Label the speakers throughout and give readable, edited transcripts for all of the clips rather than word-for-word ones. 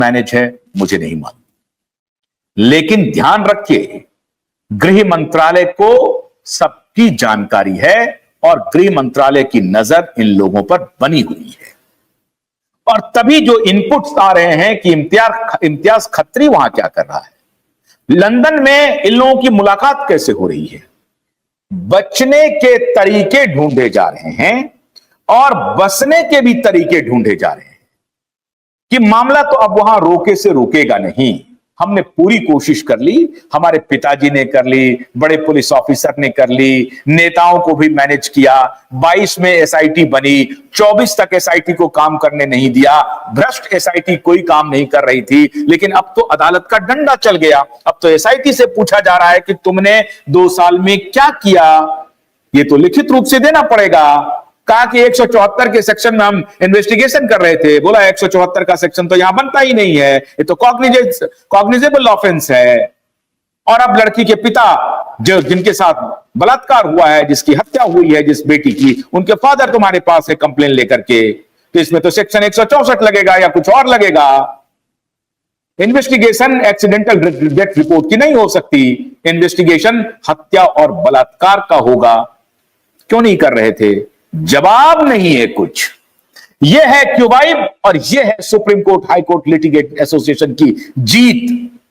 Speaker 1: Manage है मुझे नहीं मालूम, लेकिन ध्यान रखिए गृह मंत्रालय को सबकी जानकारी है और गृह मंत्रालय की नजर इन लोगों पर बनी हुई है। और तभी जो इनपुट्स आ रहे हैं कि इम्तियाज खत्री वहां क्या कर रहा है, लंदन में इन लोगों की मुलाकात कैसे हो रही है, बचने के तरीके ढूंढे जा रहे हैं और बसने के भी तरीके ढूंढे जा रहे हैं कि मामला तो अब वहां रोके से रुकेगा नहीं। हमने पूरी कोशिश कर ली, हमारे पिताजी ने कर ली, बड़े पुलिस ऑफिसर ने कर ली, नेताओं को भी मैनेज किया, 22 में एसआईटी बनी, 24 तक एसआईटी को काम करने नहीं दिया, भ्रष्ट एसआईटी कोई काम नहीं कर रही थी, लेकिन अब तो अदालत का डंडा चल गया। अब तो एसआईटी से पूछा जा रहा है कि तुमने 2 साल में क्या किया, ये तो लिखित रूप से देना पड़ेगा। कहा कि 174 के सेक्शन में हम इन्वेस्टिगेशन कर रहे थे, बोला 174 का सेक्शन तो यहां बनता ही नहीं है, ये तो कॉग्निजेबल ऑफेंस है। और अब लड़की के पिता जो जिनके साथ बलात्कार हुआ है, जिसकी हत्या हुई है जिस बेटी की, उनके फादर तुम्हारे पास है कंप्लेन लेकर के, तो इसमें तो सेक्शन 164 लगेगा या कुछ और लगेगा। इन्वेस्टिगेशन एक्सीडेंटल डेथ रिपोर्ट की नहीं हो सकती, इन्वेस्टिगेशन हत्या और बलात्कार का होगा। क्यों नहीं कर रहे थे? जवाब नहीं है कुछ। यह है क्यूबाइब और यह है supreme court high court litigate association की जीत।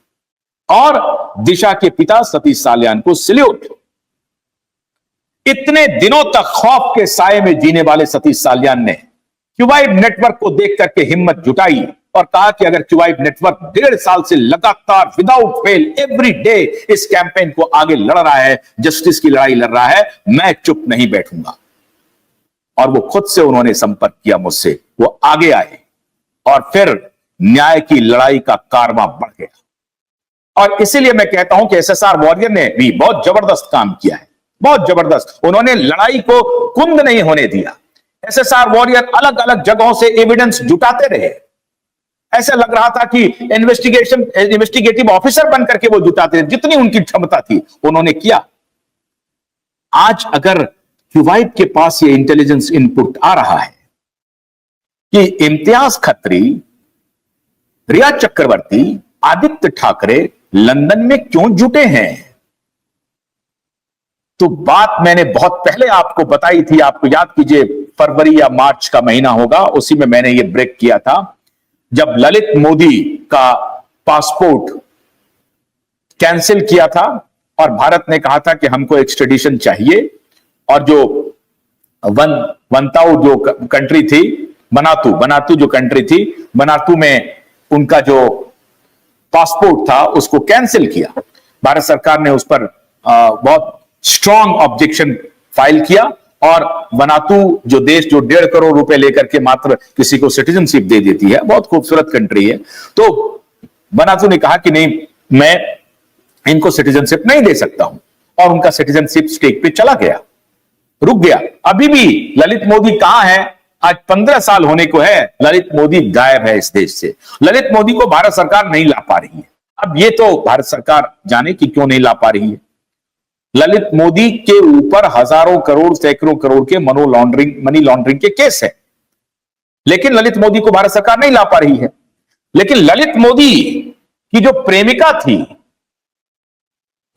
Speaker 1: और दिशा के पिता सतीश साल्यान को सैल्यूट। इतने दिनों तक खौफ के साए में जीने वाले सतीश साल्यान ने क्यूबाइब नेटवर्क को देख करके हिम्मत जुटाई और कहा कि अगर क्यूबाइब नेटवर्क 1.5 साल से लगातार विदाउट फेल एवरी डे इस कैंपेन को आगे लड़ रहा है, जस्टिस की लड़ाई लड़ रहा है, मैं चुप नहीं बैठूंगा। और वो खुद से उन्होंने संपर्क किया मुझसे, वो आगे आए और फिर न्याय की लड़ाई का कारवां बढ़ गया। और इसीलिए मैं कहता हूं कि एसएसआर वॉरियर ने भी बहुत जबरदस्त काम किया है, बहुत जबरदस्त। उन्होंने लड़ाई को कुंद नहीं होने दिया। एसएसआर वॉरियर अलग अलग जगहों से एविडेंस जुटाते रहे। ऐसा लग रहा था कि इन्वेस्टिगेटिव ऑफिसर बनकर के वो जुटाते रहे, जितनी उनकी क्षमता थी उन्होंने किया। आज अगर क्यूबाइब के पास ये इंटेलिजेंस इनपुट आ रहा है कि इम्तियाज खत्री, रिया चक्रवर्ती, आदित्य ठाकरे लंदन में क्यों जुटे हैं, तो बात मैंने बहुत पहले आपको बताई थी। आपको याद कीजिए, फरवरी या मार्च का महीना होगा, उसी में मैंने ये ब्रेक किया था, जब ललित मोदी का पासपोर्ट कैंसिल किया था और भारत ने कहा था कि हमको एक्सट्रेडिशन चाहिए। और जो वनताऊ जो कंट्री थी, बनातू जो कंट्री थी, बनातू में उनका जो पासपोर्ट था उसको कैंसिल किया। भारत सरकार ने उस पर बहुत स्ट्रांग ऑब्जेक्शन फाइल किया और बनातू जो देश जो 1.5 करोड़ रुपए लेकर के मात्र किसी को सिटीजनशिप दे देती है, बहुत खूबसूरत कंट्री है, तो बनातू ने कहा कि नहीं, मैं इनको सिटीजनशिप नहीं दे सकता हूं और उनका सिटीजनशिप स्टेक पे चला गया, रुक गया। अभी भी ललित मोदी कहां है? आज 15 साल होने को है, ललित मोदी गायब है इस देश से। ललित मोदी को भारत सरकार नहीं ला पा रही है। अब ये तो भारत सरकार जाने कि क्यों नहीं ला पा रही है। ललित मोदी के ऊपर हजारों करोड़, सैकड़ों करोड़ के मनी लॉन्ड्रिंग के केस है, लेकिन ललित मोदी को भारत सरकार नहीं ला पा रही है। लेकिन ललित मोदी की जो प्रेमिका थी,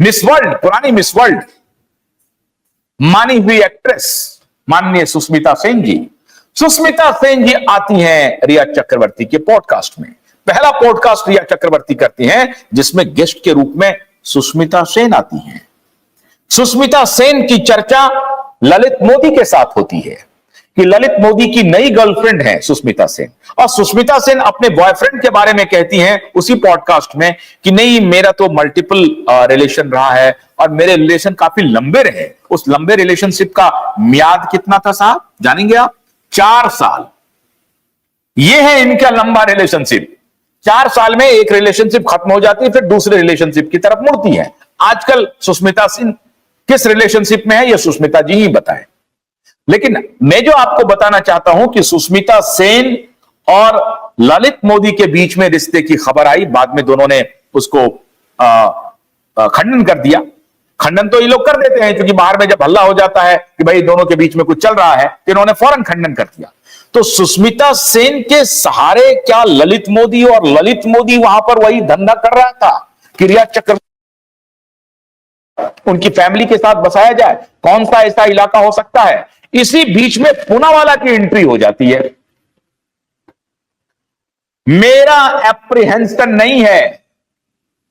Speaker 1: मिस वर्ल्ड, पुरानी मिस वर्ल्ड, मानी हुई एक्ट्रेस माननीय सुष्मिता सेन जी, सुष्मिता सेन जी आती हैं रिया चक्रवर्ती के पॉडकास्ट में। पहला पॉडकास्ट रिया चक्रवर्ती करती हैं जिसमें गेस्ट के रूप में सुष्मिता सेन आती हैं। सुष्मिता सेन की चर्चा ललित मोदी के साथ होती है कि ललित मोदी की नई गर्लफ्रेंड है सुष्मिता सेन, और सुष्मिता सेन अपने बॉयफ्रेंड के बारे में कहती हैं उसी पॉडकास्ट में कि नहीं, मेरा तो मल्टीपल रिलेशन रहा है और मेरे रिलेशन काफी लंबे रहे। उस लंबे रिलेशनशिप का म्याद कितना था साहब, जानेंगे आप? 4 साल। यह है इनका लंबा रिलेशनशिप। 4 साल में एक रिलेशनशिप खत्म हो जाती है, फिर दूसरे रिलेशनशिप की तरफ मुड़ती है। आजकल सुष्मिता सेन किस रिलेशनशिप में है, यह सुष्मिता जी ही बताएं। लेकिन मैं जो आपको बताना चाहता हूं कि सुष्मिता सेन और ललित मोदी के बीच में रिश्ते की खबर आई, बाद में दोनों ने उसको खंडन कर दिया। खंडन तो ये लोग कर देते हैं, क्योंकि बाहर में जब हल्ला हो जाता है कि भाई दोनों के बीच में कुछ चल रहा है, तो इन्होंने फौरन खंडन कर दिया। तो सुष्मिता सेन के सहारे क्या ललित मोदी, और ललित मोदी वहां पर वही धंधा कर रहा था कि रिया चक्रवर्ती उनकी फैमिली के साथ बसाया जाए? कौन सा ऐसा इलाका हो सकता है? इसी बीच में पूनावाला की एंट्री हो जाती है। मेरा एप्रीहेंशन नहीं है,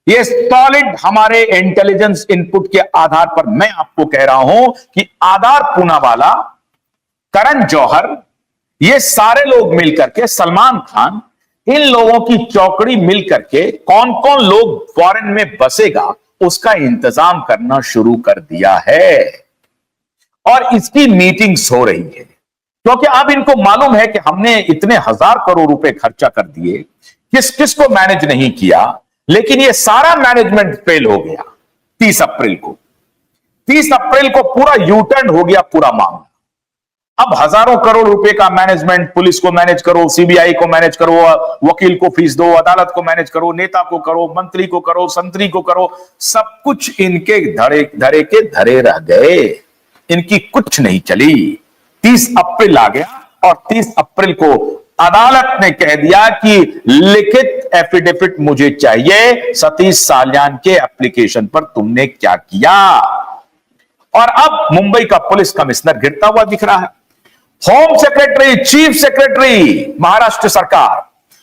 Speaker 1: ये सॉलिड हमारे इंटेलिजेंस इनपुट के आधार पर मैं आपको कह रहा हूं कि आधार पूनावाला, करण जौहर, ये सारे लोग मिलकर के, सलमान खान, इन लोगों की चौकड़ी मिलकर के कौन कौन लोग फॉरेन में बसेगा उसका इंतजाम करना शुरू कर दिया है। और इसकी मीटिंग्स हो रही है क्योंकि अब इनको मालूम है कि हमने इतने हजार करोड़ रुपए खर्चा कर दिए, किस किस को मैनेज नहीं किया, लेकिन ये सारा मैनेजमेंट फेल हो गया 30 अप्रैल को। 30 अप्रैल को पूरा यू टर्न हो गया पूरा मामला। अब हजारों करोड़ रुपए का मैनेजमेंट, पुलिस को मैनेज करो, सीबीआई को मैनेज करो, वकील को फीस दो, अदालत को मैनेज करो, नेता को करो, मंत्री को करो, संतरी को करो, सब कुछ इनके धरे के धरे रह गए, इनकी कुछ नहीं चली। 30 अप्रैल आ गया और 30 अप्रैल को अदालत ने कह दिया कि लिखित एफिडेविट मुझे चाहिए, सतीश साल्यान के एप्लीकेशन पर तुमने क्या किया। और अब मुंबई का पुलिस कमिश्नर गिरता हुआ दिख रहा है, home secretary, chief secretary Maharashtra सरकार,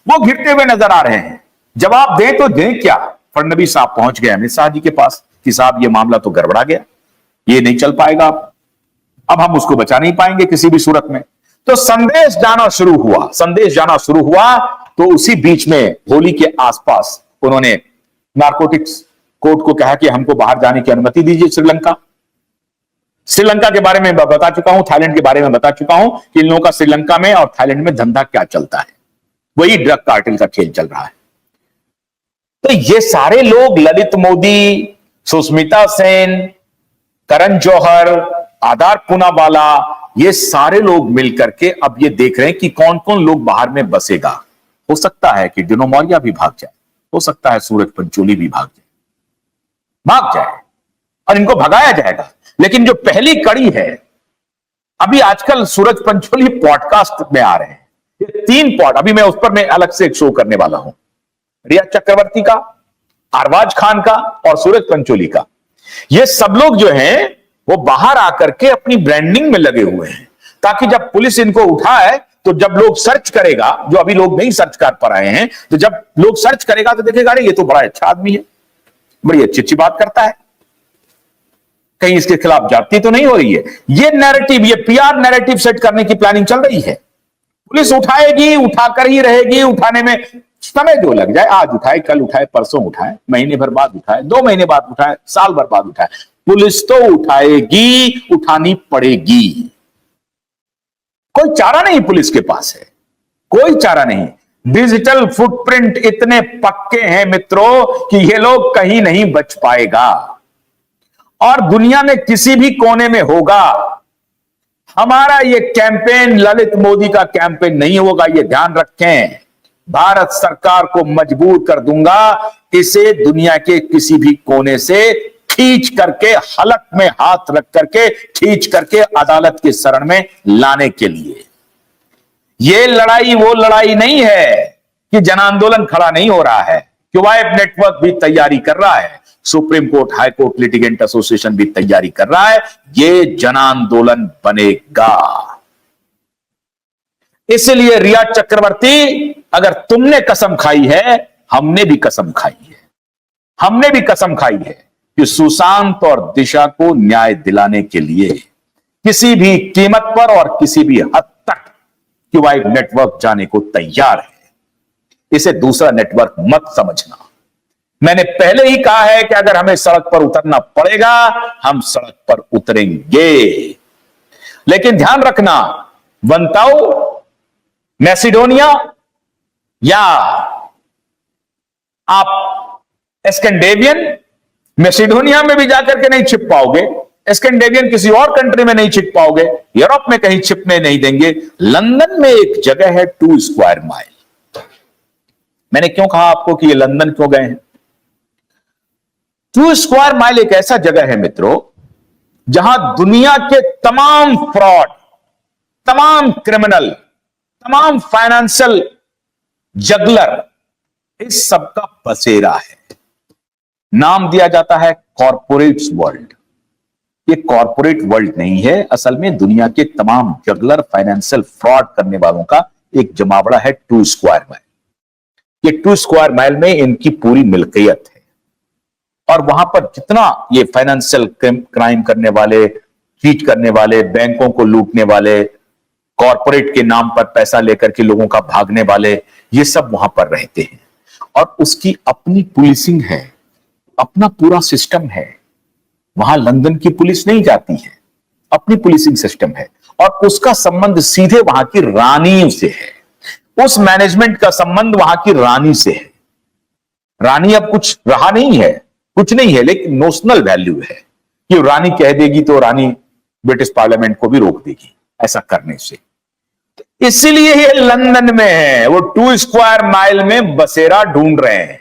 Speaker 1: वो गिरते हुए नजर आ रहे हैं। जवाब दें तो दें क्या? फडणवीस साहब पहुंच गए अमित शाह जी के पास कि साहब ये मामला तो गड़बड़ा गया, ये नहीं चल पाएगा, अब हम उसको बचा नहीं पाएंगे किसी भी सूरत में। तो संदेश जाना शुरू हुआ। तो उसी बीच में होली के आसपास उन्होंने नारकोटिक्स कोर्ट को कहा कि हमको बाहर जाने की अनुमति दीजिए। श्रीलंका के बारे में बता चुका हूं, थाईलैंड के बारे में बता चुका हूं कि इन लोगों का श्रीलंका में और थाईलैंड में धंधा क्या चलता है, वही ड्रग कार्टेल का खेल चल रहा है। तो ये सारे लोग, ललित मोदी, सुष्मिता सेन, करण जौहर, आधार पूनावाला, ये सारे लोग मिलकर के अब ये देख रहे हैं कि कौन कौन लोग बाहर में बसेगा। हो सकता है कि डिनो मौर्या भी भाग जाए, हो सकता है सूरज पंचोली भी भाग जाए और इनको भगाया जाएगा। लेकिन जो पहली कड़ी है, अभी आजकल सूरज पंचोली पॉडकास्ट में आ रहे हैं, ये 3 पॉड, अभी मैं उस पर मैं अलग से एक शो करने वाला हूं, रिया चक्रवर्ती का, अरबाज खान का और सूरज पंचोली का। ये सब लोग जो हैं वो बाहर आकर के अपनी ब्रांडिंग में लगे हुए हैं, ताकि जब पुलिस इनको उठाए तो जब लोग सर्च करेगा, जो अभी लोग नहीं सर्च कर पा रहे हैं, तो जब लोग सर्च करेगा तो देखेगा अरे ये तो बड़ा अच्छा आदमी है, बड़ी अच्छी अच्छी बात करता है, कहीं इसके खिलाफ जाती तो नहीं हो रही है। ये नैरेटिव, ये पीआर नैरेटिव सेट करने की प्लानिंग चल रही है। पुलिस उठाएगी, उठाकर ही रहेगी, उठाने में समय जो लग जाए, आज उठाए, कल उठाए, परसों उठाए, महीने भर बाद उठाए, 2 महीने बाद उठाए, साल भर बाद उठाए, पुलिस तो उठाएगी, उठानी पड़ेगी। कोई चारा नहीं पुलिस के पास है, कोई चारा नहीं। डिजिटल फुटप्रिंट इतने पक्के हैं मित्रों कि ये लोग कहीं नहीं बच पाएगा और दुनिया में किसी भी कोने में होगा। हमारा ये कैंपेन ललित मोदी का कैंपेन नहीं होगा, ये ध्यान रखें। भारत सरकार को मजबूर कर दूंगा इसे दुनिया के किसी भी कोने से खींच करके, हलक में हाथ रख करके खींच करके अदालत के शरण में लाने के लिए। ये लड़ाई वो लड़ाई नहीं है कि जन आंदोलन खड़ा नहीं हो रहा है, क्वाइब नेटवर्क भी तैयारी कर रहा है, supreme court, high court litigant association भी तैयारी कर रहा है, ये जन आंदोलन बनेगा। इसलिए रिया चक्रवर्ती, अगर तुमने कसम खाई है, हमने भी कसम खाई है, हमने भी कसम खाई है कि सुशांत और दिशा को न्याय दिलाने के लिए किसी भी कीमत पर और किसी भी हद तक क्वाइब नेटवर्क जाने को तैयार है। इसे दूसरा नेटवर्क मत समझना। मैंने पहले ही कहा है कि अगर हमें सड़क पर उतरना पड़ेगा, हम सड़क पर उतरेंगे। लेकिन ध्यान रखना, वंताओ, मैसिडोनिया या आप स्कैंडिनेवियन, मैसिडोनिया में भी जाकर के नहीं छिप पाओगे, स्कैंडिनेवियन किसी और कंट्री में नहीं छिप पाओगे, यूरोप में कहीं छिपने नहीं देंगे। लंदन में एक जगह है 2 स्क्वायर माइल। मैंने क्यों कहा आपको कि ये लंदन क्यों गए हैं? 2 स्क्वायर माइल एक ऐसा जगह है मित्रों, जहां दुनिया के तमाम फ्रॉड, तमाम क्रिमिनल तमाम फाइनेंशियल जगलर, इस सब का बसेरा है। नाम दिया जाता है कॉरपोरेट वर्ल्ड। ये कॉरपोरेट वर्ल्ड नहीं है, असल में दुनिया के तमाम जगलर, फाइनेंशियल फ्रॉड करने वालों का एक जमावड़ा है 2 स्क्वायर माइल। ये 2 स्क्वायर माइल में इनकी पूरी मिल्कियत है, और वहां पर जितना ये फाइनेंशियल क्राइम करने वाले, चीट करने वाले, बैंकों को लूटने वाले, कॉरपोरेट के नाम पर पैसा लेकर के लोगों का भागने वाले, ये सब वहां पर रहते हैं। और उसकी अपनी पुलिसिंग है, अपना पूरा सिस्टम है। वहां लंदन की पुलिस नहीं जाती है, अपनी पुलिसिंग सिस्टम है, और उसका संबंध सीधे वहां की रानी से है। उस मैनेजमेंट का संबंध वहां की रानी से है। रानी अब कुछ रहा नहीं है, कुछ नहीं है, लेकिन नोशनल वैल्यू है कि रानी कह देगी तो रानी ब्रिटिश पार्लियामेंट को भी रोक देगी ऐसा करने से। इसलिए ये लंदन में है, वो 2 स्क्वायर माइल में बसेरा ढूंढ रहे हैं।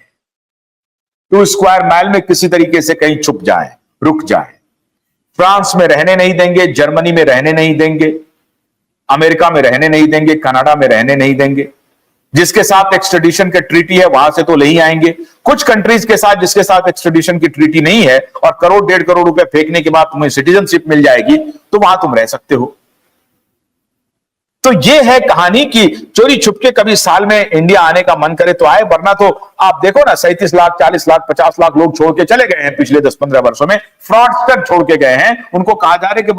Speaker 1: 2 स्क्वायर माइल में किसी तरीके से कहीं छुप जाए, रुक जाए। फ्रांस में रहने नहीं देंगे, जर्मनी में रहने नहीं देंगे, अमेरिका में रहने नहीं देंगे, कनाडा में रहने नहीं देंगे। जिसके साथ एक्सट्रेडिशन का ट्रीटी है वहां से तो नहीं आएंगे। कुछ कंट्रीज के साथ जिसके साथ एक्सट्रेडिशन की ट्रीटी नहीं है और करोड़ 1.5 करोड़ रुपए फेंकने के बाद तुम्हें सिटीजनशिप मिल जाएगी, तो वहां तुम रह सकते हो। तो ये है कहानी कि चोरी छुपके कभी साल में इंडिया आने का मन करे तो आए, वरना तो आप देखो ना 37 लाख, 40 लाख, 50 लाख लोग छोड़ के चले गए हैं पिछले 10-15 वर्षों में। फ्रॉडस्टर छोड़ के गए हैं, उनको कहा जा रहा है कि